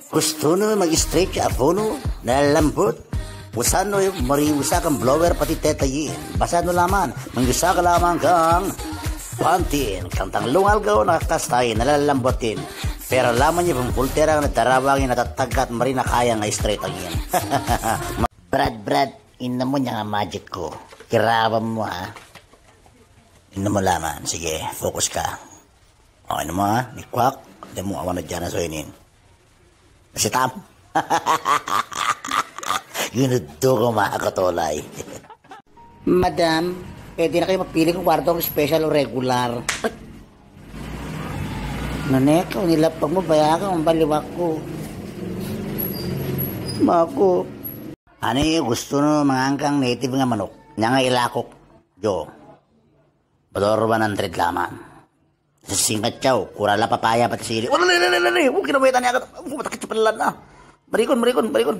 Gusto no mag-stretch ako no, nalalambot. Usa no mariusa kang blower pati tetayin. Basta no laman, mangyusa ka lamang kang pantin. Kantang lungal ka o nakakastay, nalalambotin. Pero laman niya pang pultera na tarawangin natatagat mari na kaya nga straight ang yan. Brad, ina mo niya nga magic ko. Kiraban mo ha. Ina mo laman. Sige, focus ka. O, ina mo ha. Ni Quack. Hindi mo awan na dyan na soinin. Si Tam. Ginudo ko mga katolay. Madam, pwede na kayo mapili kung kwarto ang special o regular. Nanek, kung nilapag mo, baya ka, ang baliwak ko. Mako. Ano gusto no mga angkang native nga manok? Nya nga ilakok. Jo. Bador 100 lamang. Sa singkat chow, kurala papaya pati sili. Wala, huwag kinabuhitan niya agad. Matakit sa palalan na. Marikon.